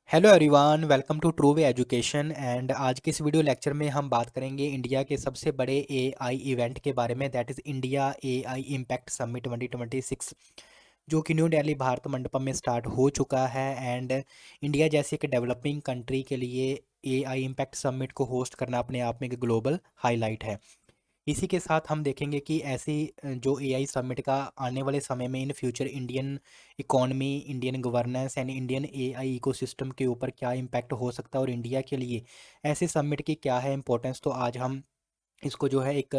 Hello everyone, welcome to True Way Education. And आज के इस वीडियो लेक्चर में हम बात करेंगे इंडिया के सबसे बड़े एआई इवेंट के बारे में, that is India AI impact summit 2026, जो कि न्यू दिल्ली भारत मंडपम में स्टार्ट हो चुका है। एंड इंडिया जैसे एक डेवलपिंग कंट्री के लिए एआई इम्पैक्ट समिट को होस्ट करना अपने आप में एक ग्लोबल हाईलाइट है। इसी के साथ हम देखेंगे कि ऐसी जो एआई समिट का आने वाले समय में in future Indian economy, Indian governance and Indian AI ecosystem के ऊपर क्या इम्पैक्ट हो सकता है और इंडिया के लिए ऐसे समिट की क्या है इम्पोर्टेंस। तो आज हम इसको जो है एक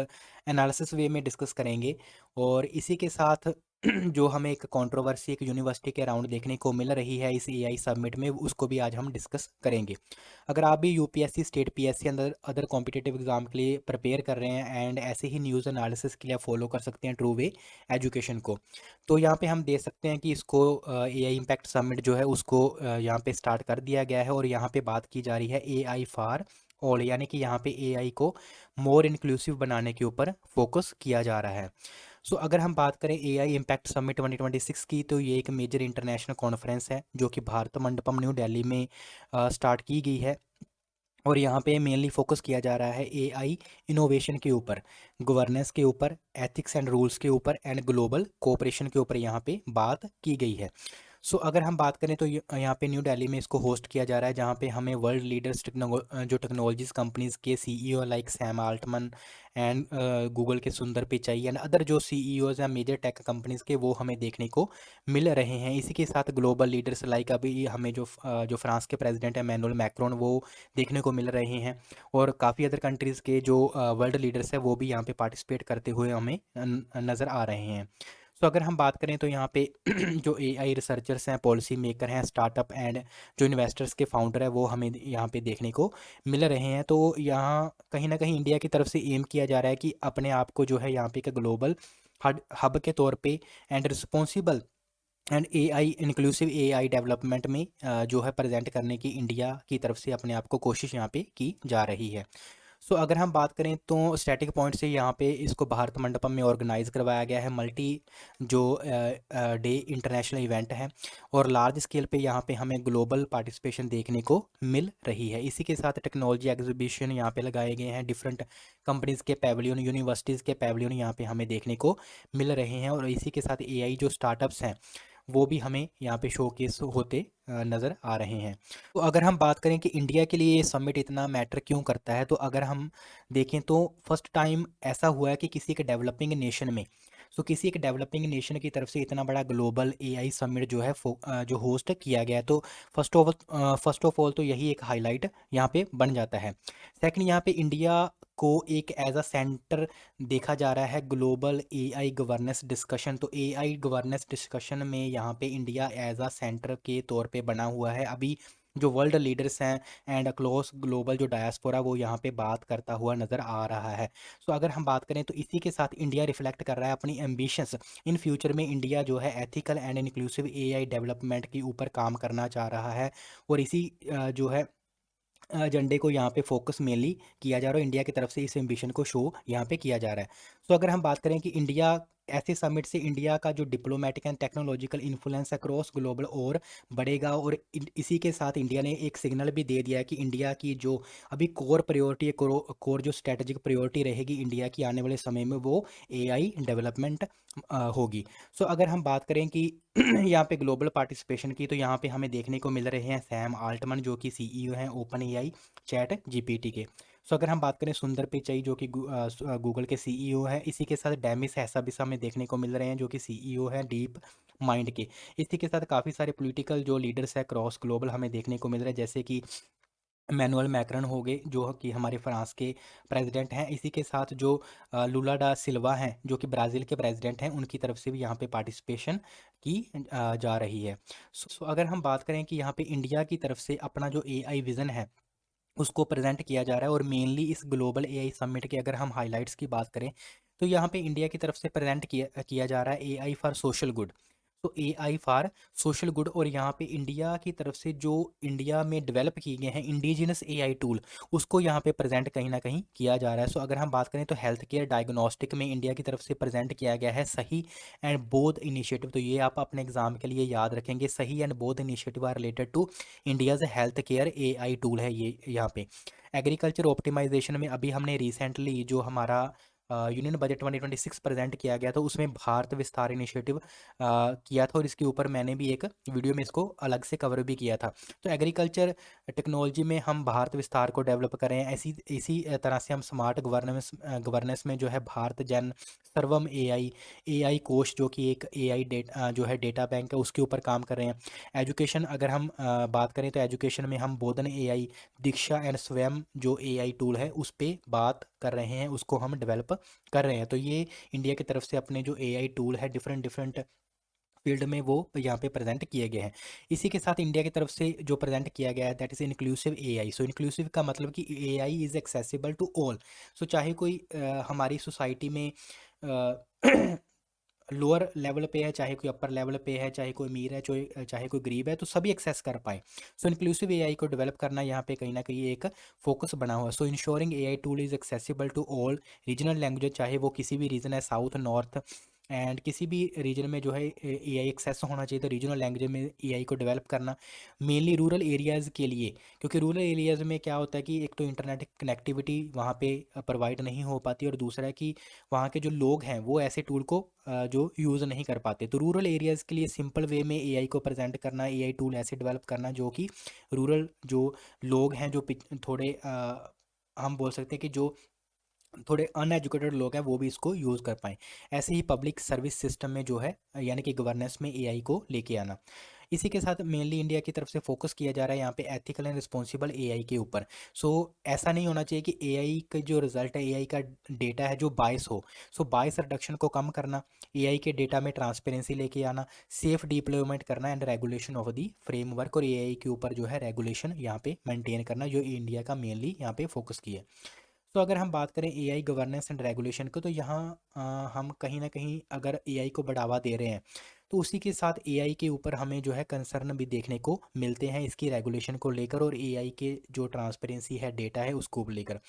एनालिसिस वे में डिस्कस करेंगे। और इसी के साथ जो हमें एक कंट्रोवर्सी एक यूनिवर्सिटी के अराउंड देखने को मिल रही है इस एआई समिट में, उसको भी आज हम डिस्कस करेंगे। अगर आप भी यूपीएससी, स्टेट पीएससी, अंदर अदर कॉम्पिटिटिव एग्जाम के लिए प्रिपेयर कर रहे हैं एंड ऐसे ही न्यूज़ एनालिसिस के लिए फॉलो कर सकते हैं ट्रू वे एजुकेशन को, तो यहाँ पे हम देख सकते हैं कि इसको एआई इम्पैक्ट समिट जो है उसको यहाँ पे स्टार्ट कर दिया गया है। और यहाँ पे बात की जा रही है एआई फॉर ऑल, यानी कि यहाँ पे एआई को मोर इंक्लूसिव बनाने के ऊपर फोकस किया जा रहा है। सो अगर हम बात करें एआई इम्पैक्ट समिट 2026 की, तो ये एक मेजर इंटरनेशनल कॉन्फ्रेंस है जो कि भारत मंडपम न्यू दिल्ली में स्टार्ट की गई है। और यहाँ पे मेनली फोकस किया जा रहा है एआई इनोवेशन के ऊपर, गवर्नेंस के ऊपर, एथिक्स एंड रूल्स के ऊपर एंड ग्लोबल कोऑपरेशन के ऊपर यहाँ पे बात की गई है। सो अगर हम बात करें तो यहाँ पे न्यू दिल्ली में इसको होस्ट किया जा रहा है, जहाँ पे हमें वर्ल्ड लीडर्स जो टेक्नोलॉजीज कंपनीज के CEO like Sam Altman and Google के सुंदर पिचाई एंड अदर जो सीईओज हैं मेजर टेक कंपनीज के, वो हमें देखने को मिल रहे हैं। इसी के साथ ग्लोबल लीडर्स लाइक अभी हमें जो फ्रांस के प्रेसिडेंट हैं मैनुअल मैक्रोन, वो देखने को मिल रहे हैं। और काफ़ी अदर कंट्रीज़ के जो वर्ल्ड लीडर्स हैं वो भी यहाँ पे पार्टिसिपेट करते हुए हमें नज़र आ रहे हैं। सो अगर हम बात करें तो यहाँ पे जो एआई रिसर्चर्स हैं, पॉलिसी मेकर हैं, स्टार्टअप एंड जो इन्वेस्टर्स के फाउंडर है, वो हमें यहाँ पे देखने को मिल रहे हैं। तो यहाँ कहीं ना कहीं इंडिया की तरफ से एम किया जा रहा है कि अपने आप को जो है यहाँ पे एक ग्लोबल हब के तौर पे and responsible and AI inclusive AI development में जो है प्रेजेंट करने की इंडिया की तरफ से अपने आप को कोशिश यहाँ पे की जा रही है। सो अगर हम बात करें तो स्टैटिक पॉइंट से यहाँ पे इसको भारत मंडपम में ऑर्गेनाइज करवाया गया है, मल्टी जो डे इंटरनेशनल इवेंट है। और लार्ज स्केल पे यहाँ पे हमें ग्लोबल पार्टिसिपेशन देखने को मिल रही है। इसी के साथ टेक्नोलॉजी एग्जीबिशन यहाँ पे लगाए गए हैं, डिफरेंट कंपनीज़ के पेविलियन, यूनिवर्सिटीज़ के पेविलियन यहाँ पे हमें देखने को मिल रहे हैं। और इसी के साथ एआई जो स्टार्टअप्स हैं वो भी हमें यहाँ पे शोकेस होते नज़र आ रहे हैं। तो अगर हम बात करें कि इंडिया के लिए ये समिट इतना मैटर क्यों करता है, तो अगर हम देखें तो फर्स्ट टाइम ऐसा हुआ है कि किसी एक डेवलपिंग नेशन में, किसी एक डेवलपिंग नेशन की तरफ से इतना बड़ा ग्लोबल एआई समिट जो है जो होस्ट किया गया है। तो फर्स्ट ऑफ ऑल तो यही एक हाईलाइट यहाँ पे बन जाता है। सेकंड, यहाँ पे इंडिया को एक एज अ सेंटर देखा जा रहा है ग्लोबल एआई गवर्नेंस डिस्कशन। तो एआई गवर्नेंस डिस्कशन में यहाँ पे इंडिया एज अ सेंटर के तौर पे बना हुआ है। अभी जो वर्ल्ड लीडर्स हैं एंड अक्लॉस ग्लोबल जो डायस्पोरा, वो यहाँ पे बात करता हुआ नज़र आ रहा है। सो अगर हम बात करें तो इसी के साथ इंडिया रिफ्लेक्ट कर रहा है अपनी एम्बिशंस। इन फ्यूचर में इंडिया जो है ethical and inclusive AI development के ऊपर काम करना चाह रहा है। और इसी जो है एजेंडे को यहाँ पे फोकस मेनली किया जा रहा है, इंडिया की तरफ से इस एम्बिशन को शो यहाँ पे किया जा रहा है। सो अगर हम बात करें कि इंडिया ऐसे समिट से इंडिया का जो diplomatic and technological influence across global और बढ़ेगा। और इसी के साथ इंडिया ने एक सिग्नल भी दे दिया है कि इंडिया की जो अभी कोर प्रायोरिटी है, कोर जो स्ट्रेटेजिक प्रायोरिटी रहेगी इंडिया की आने वाले समय में, वो एआई डेवलपमेंट होगी। सो अगर हम बात करें कि यहाँ पे ग्लोबल पार्टिसिपेशन की, तो यहाँ पे हमें देखने को मिल रहे हैं सैम आल्टमन जो कि सीईओ हैं ओपन एआई चैट जीपीटी के। सो अगर हम बात करें सुंदर पिचाई जो कि गूगल के सीईओ हैं। इसी के साथ डेमिस हैसाबिस हमें देखने को मिल रहे हैं जो कि सीईओ हैं डीप माइंड के। इसी के साथ काफ़ी सारे पॉलिटिकल जो लीडर्स हैं क्रॉस ग्लोबल हमें देखने को मिल रहे हैं, जैसे कि मैनुअल मैक्रन हो गए जो कि हमारे फ्रांस के प्रेसिडेंट हैं। इसी के साथ जो लूला डा सिल्वा हैं जो कि ब्राज़ील के प्रेसिडेंट हैं, उनकी तरफ से भी यहाँ पे पार्टिसिपेशन की जा रही है। सो अगर हम बात करें कि यहाँ पे इंडिया की तरफ से अपना जो एआई विज़न है उसको प्रेजेंट किया जा रहा है। और मेनली इस ग्लोबल एआई समिट के अगर हम हाइलाइट्स की बात करें तो यहाँ पे इंडिया की तरफ से प्रेजेंट किया किया जा रहा है एआई फॉर सोशल गुड। तो एआई फॉर सोशल गुड, और यहाँ पे इंडिया की तरफ से जो इंडिया में डेवलप किए गए हैं इंडिजिनस एआई टूल, उसको यहाँ पे प्रेजेंट कहीं ना कहीं किया जा रहा है। सो अगर हम बात करें तो हेल्थ केयर डायग्नोस्टिक में इंडिया की तरफ से प्रेजेंट किया गया है सही एंड बोध इनिशिएटिव। तो ये आप अपने एग्जाम के लिए याद रखेंगे, सही and Bodh initiative are related to India's health care AI tool है ये यहाँ पे। एग्रीकल्चर ऑप्टिमाइजेशन में अभी हमने रिसेंटली जो हमारा यूनियन बजट 2026 प्रेजेंट किया गया था, उसमें भारत विस्तार इनिशिएटिव किया था, और इसके ऊपर मैंने भी एक वीडियो में इसको अलग से कवर भी किया था। तो एग्रीकल्चर टेक्नोलॉजी में हम भारत विस्तार को डेवलप करें, ऐसी इसी तरह से हम स्मार्ट गवर्नेंस में जो है भारत जन सर्वम एआई कोश जो कि एक एआई डेटा जो है डेटा बैंक है, उसके ऊपर काम कर रहे हैं। एजुकेशन अगर हम बात करें तो एजुकेशन में हम बोधन एआई, दीक्षा एंड स्वयं जो एआई टूल है उस पर बात कर रहे हैं, उसको हम डेवलप कर रहे हैं। तो ये इंडिया की तरफ से अपने जो एआई टूल है डिफरेंट डिफरेंट फील्ड में वो यहाँ पे प्रेजेंट किए गए हैं। इसी के साथ इंडिया की तरफ से जो प्रेजेंट किया गया है that is inclusive AI. So inclusive का मतलब कि AI is accessible to all. So चाहे कोई हमारी सोसाइटी में लोअर लेवल पे है, चाहे कोई अपर लेवल पे है, चाहे कोई अमीर है, चाहे कोई गरीब है, तो सभी एक्सेस कर पाए। सो इंक्लूसिव एआई को डेवलप करना यहाँ पे कहीं ना कहीं एक फोकस बना हुआ है। So ensuring AI tool is accessible to all regional language, चाहे वो किसी भी रीजन है, साउथ नॉर्थ एंड किसी भी रीजन में जो है एआई एक्सेस होना चाहिए। तो रीजनल लैंग्वेज में एआई को डेवलप करना मेनली रूरल एरियाज़ के लिए, क्योंकि रूरल एरियाज़ में क्या होता है कि एक तो इंटरनेट कनेक्टिविटी वहाँ पे प्रोवाइड नहीं हो पाती, और दूसरा है कि वहाँ के जो लोग हैं वो ऐसे टूल को जो यूज़ नहीं कर पाते। तो रूरल एरियाज़ के लिए सिंपल वे में एआई को प्रेजेंट करना, एआई टूल ऐसे डेवलप करना जो कि रूरल जो लोग हैं, जो थोड़े हम बोल सकते हैं कि जो थोड़े अनएजुकेटेड लोग हैं वो भी इसको यूज़ कर पाएँ। ऐसे ही पब्लिक सर्विस सिस्टम में जो है यानी कि गवर्नेंस में एआई को लेके आना। इसी के साथ मेनली इंडिया की तरफ से फोकस किया जा रहा है यहाँ पे एथिकल एंड रिस्पॉन्सिबल एआई के ऊपर। सो ऐसा नहीं होना चाहिए कि एआई का जो रिजल्ट है, एआई का डेटा है जो बायस हो। सो बायस रिडक्शन को कम करना, एआई के डेटा में ट्रांसपेरेंसी लेके आना, सेफ डिप्लॉयमेंट करना and regulation of the framework, और एआई के ऊपर जो है रेगुलेशन यहाँ पे मेंटेन करना, जो इंडिया का मेनली यहाँ पे फोकस किया है। तो अगर हम बात करें एआई गवर्नेंस एंड रेगुलेशन को, तो यहाँ हम कहीं ना कहीं अगर एआई को बढ़ावा दे रहे हैं तो उसी के साथ एआई के ऊपर हमें जो है कंसर्न भी देखने को मिलते हैं इसकी रेगुलेशन को लेकर, और एआई के जो ट्रांसपेरेंसी है डेटा है उसको लेकर।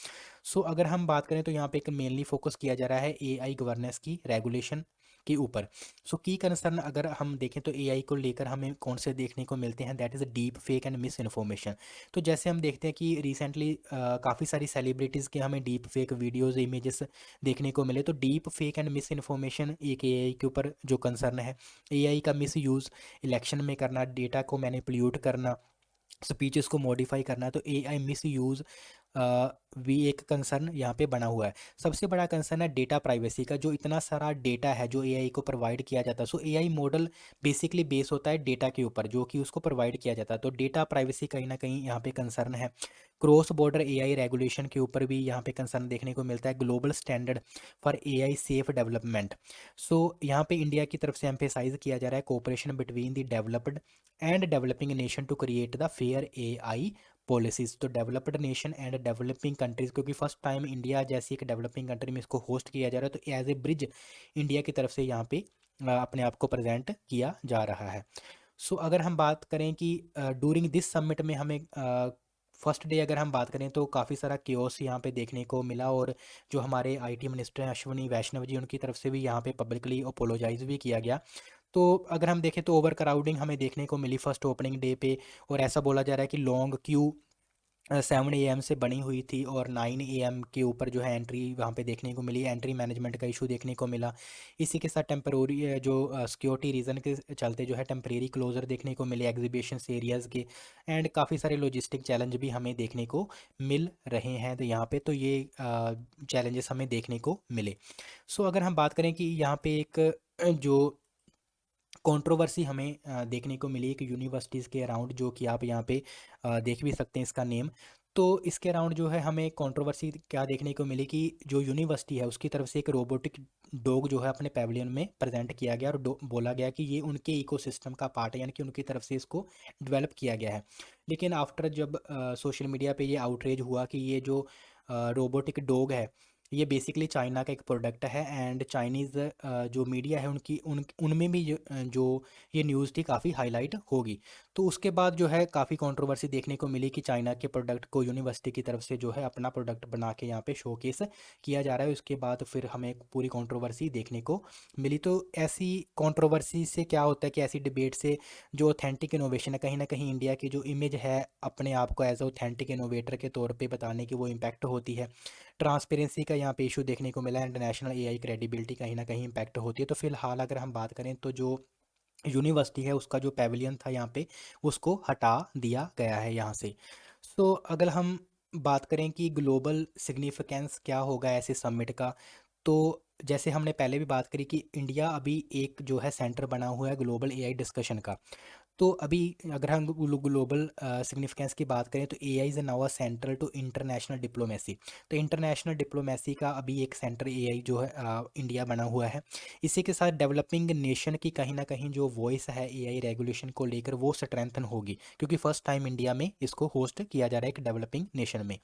सो अगर हम बात करें तो यहाँ पे एक मेनली फोकस किया जा रहा है एआई गवर्नेंस की रेगुलेशन के ऊपर। सो की कंसर्न अगर हम देखें तो एआई को लेकर हमें कौन से देखने को मिलते हैं, that is deep fake and miss information. तो जैसे हम देखते हैं कि रिसेंटली काफ़ी सारी सेलिब्रिटीज़ के हमें डीप फेक वीडियोज़ इमेजेस देखने को मिले। तो deep fake and miss information एक एआई के ऊपर जो कंसर्न है, एआई का मिस यूज़ इलेक्शन में करना, डेटा को मैनिपुलेट करना, स्पीचेस को मॉडिफाई करना, तो एआई मिस यूज़ भी एक कंसर्न यहाँ पे बना हुआ है। सबसे बड़ा कंसर्न है डेटा प्राइवेसी का, जो इतना सारा डेटा है जो एआई को प्रोवाइड किया जाता है। सो एआई मॉडल बेसिकली बेस होता है डेटा के ऊपर जो कि उसको प्रोवाइड किया जाता है, तो डेटा प्राइवेसी कहीं ना कहीं यहाँ पे कंसर्न है। क्रॉस बॉर्डर एआई रेगुलेशन के ऊपर भी यहाँ पे कंसर्न देखने को मिलता है। Global standard for AI safe development, so यहाँ पे इंडिया की तरफ से एम्फेसाइज किया जा रहा है cooperation between the developed and developing nation to create the fair AI policies. तो developed nation and developing countries, क्योंकि फर्स्ट टाइम इंडिया जैसी एक डेवलपिंग कंट्री में इसको होस्ट किया जा रहा है, तो एज ए ब्रिज इंडिया की तरफ से यहाँ पे अपने आप को प्रेजेंट किया जा रहा है। सो अगर हम बात करें कि डूरिंग दिस समिट में हमें फर्स्ट डे अगर हम बात करें तो काफ़ी सारा क्योस यहाँ पे देखने को मिला, और जो हमारे आईटी मिनिस्टर हैं अश्विनी वैष्णव जी, उनकी तरफ से भी यहाँ पे पब्लिकली अपोलोजाइज भी किया गया। तो अगर हम देखें तो ओवर क्राउडिंग हमें देखने को मिली फर्स्ट ओपनिंग डे पे, और ऐसा बोला जा रहा है कि लॉन्ग क्यू 7 AM से बनी हुई थी, और 9 AM के ऊपर जो है एंट्री वहाँ पे देखने को मिली, एंट्री मैनेजमेंट का इशू देखने को मिला। इसी के साथ टेम्परोरी जो सिक्योरिटी रीज़न के चलते जो है टेम्परेरी क्लोजर देखने को मिले एग्जीबिशन एरियाज़ के, एंड काफ़ी सारे लॉजिस्टिक चैलेंज भी हमें देखने को मिल रहे हैं। तो यहाँ पे तो ये चैलेंजेस हमें देखने को मिले। सो अगर हम बात करें कि यहाँ पे एक जो कंट्रोवर्सी हमें देखने को मिली एक यूनिवर्सिटीज़ के अराउंड, जो कि आप यहाँ पे देख भी सकते हैं इसका नेम। तो इसके अराउंड जो है हमें कंट्रोवर्सी क्या देखने को मिली कि जो यूनिवर्सिटी है उसकी तरफ से एक रोबोटिक डॉग जो है अपने पैवेलियन में प्रेजेंट किया गया, और बोला गया कि ये उनके इकोसिस्टम का पार्ट है, यानी कि उनकी तरफ से इसको डेवलप किया गया है। लेकिन आफ्टर जब सोशल मीडिया पे ये आउटरीच हुआ कि ये जो रोबोटिक डॉग है ये बेसिकली चाइना का एक प्रोडक्ट है एंड चाइनीज़ जो मीडिया है उनकी उनमें भी जो ये न्यूज़ थी काफ़ी हाईलाइट होगी। तो उसके बाद जो है काफ़ी कंट्रोवर्सी देखने को मिली कि चाइना के प्रोडक्ट को यूनिवर्सिटी की तरफ से जो है अपना प्रोडक्ट बना के यहाँ पे शोकेस किया जा रहा है। उसके बाद फिर हमें एक पूरी कंट्रोवर्सी देखने को मिली। तो ऐसी कंट्रोवर्सी से क्या होता है कि ऐसी डिबेट से जो ऑथेंटिक इनोवेशन है, कहीं ना कहीं इंडिया की जो इमेज है अपने आप को एज ऑथेंटिक इनोवेटर के तौर पे बताने की, वो इम्पैक्ट होती है। ट्रांसपेरेंसी का यहाँ पे इशू देखने को मिला है। इंटरनेशनल एआई क्रेडिबिलिटी कहीं ना कहीं इम्पैक्ट होती है। तो फिलहाल अगर हम बात करें तो जो यूनिवर्सिटी है उसका जो पेविलियन था यहाँ पे उसको हटा दिया गया है यहाँ से। सो अगर हम बात करें कि ग्लोबल सिग्निफिकेंस क्या होगा ऐसे समिट का, तो जैसे हमने पहले भी बात करी कि इंडिया अभी एक जो है सेंटर बना हुआ है ग्लोबल एआई डिस्कशन का। तो अभी अगर हम ग्लोबल सिग्निफिकेंस की बात करें तो AI is now a central to international diplomacy. तो इंटरनेशनल डिप्लोमेसी का अभी एक सेंटर एआई जो है इंडिया बना हुआ है। इसी के साथ डेवलपिंग नेशन की कहीं ना कहीं जो वॉइस है एआई रेगुलेशन को लेकर वो स्ट्रेंथन होगी, क्योंकि फर्स्ट टाइम इंडिया में इसको होस्ट किया जा रहा है एक डेवलपिंग नेशन में।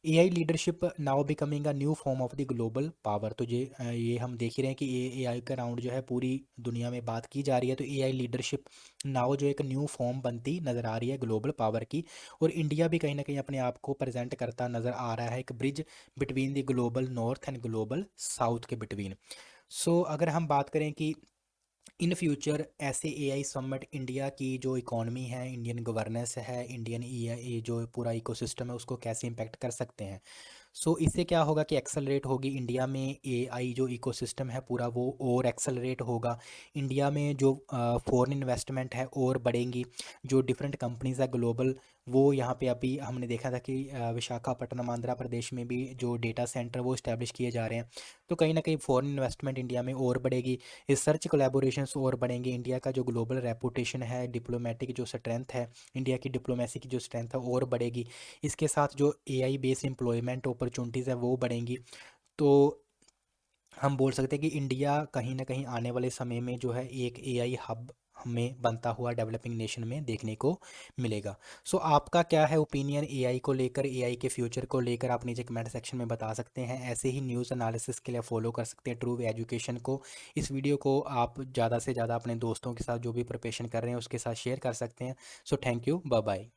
AI leadership now becoming a new form of the global power. तो ये हम देख ही रहे हैं कि एआई का राउंड जो है पूरी दुनिया में बात की जा रही है। तो एआई लीडरशिप नाउ जो एक न्यू फॉर्म बनती नज़र आ रही है ग्लोबल पावर की। और इंडिया भी कहीं ना कहीं अपने आप को प्रेजेंट करता नज़र आ रहा है एक bridge between the global north and global south के बिटवीन। सो अगर हम बात करें कि इन फ्यूचर ऐसे एआई समिट इंडिया की जो इकॉनमी है, इंडियन गवर्नेंस है, इंडियन एआई जो पूरा इकोसिस्टम है उसको कैसे इम्पेक्ट कर सकते हैं। सो इससे क्या होगा कि एक्सेलरेट होगी इंडिया में एआई जो इकोसिस्टम है पूरा वो और एक्सेलरेट होगा। इंडिया में जो फॉरेन इन्वेस्टमेंट है और बढ़ेंगी। जो डिफरेंट कंपनीज है ग्लोबल, वो यहाँ पे अभी हमने देखा था कि विशाखापट्टनम आंध्र प्रदेश में भी जो डेटा सेंटर वो इस्टेब्लिश किए जा रहे हैं। तो कहीं ना कहीं फॉरेन इन्वेस्टमेंट इंडिया में और बढ़ेगी। रिसर्च कोलैबोरेशंस और बढ़ेंगे। इंडिया का जो ग्लोबल रेपुटेशन है, डिप्लोमेटिक जो स्ट्रेंथ है, इंडिया की डिप्लोमेसी की जो स्ट्रेंथ है और बढ़ेगी। इसके साथ जो एआई बेस्ड एम्प्लॉयमेंट अपॉर्चुनिटीज़ है वो बढ़ेंगी। तो हम बोल सकते हैं कि इंडिया कहीं ना कहीं आने वाले समय में जो है एक एआई हब हमें बनता हुआ डेवलपिंग नेशन में देखने को मिलेगा। सो आपका क्या है ओपिनियन एआई को लेकर, एआई के फ्यूचर को लेकर, आप नीचे कमेंट सेक्शन में बता सकते हैं। ऐसे ही न्यूज़ एनालिसिस के लिए फॉलो कर सकते हैं ट्रू एजुकेशन को। इस वीडियो को आप ज़्यादा से ज़्यादा अपने दोस्तों के साथ जो भी प्रिपरेशन कर रहे हैं उसके साथ शेयर कर सकते हैं। So thank you, bye bye.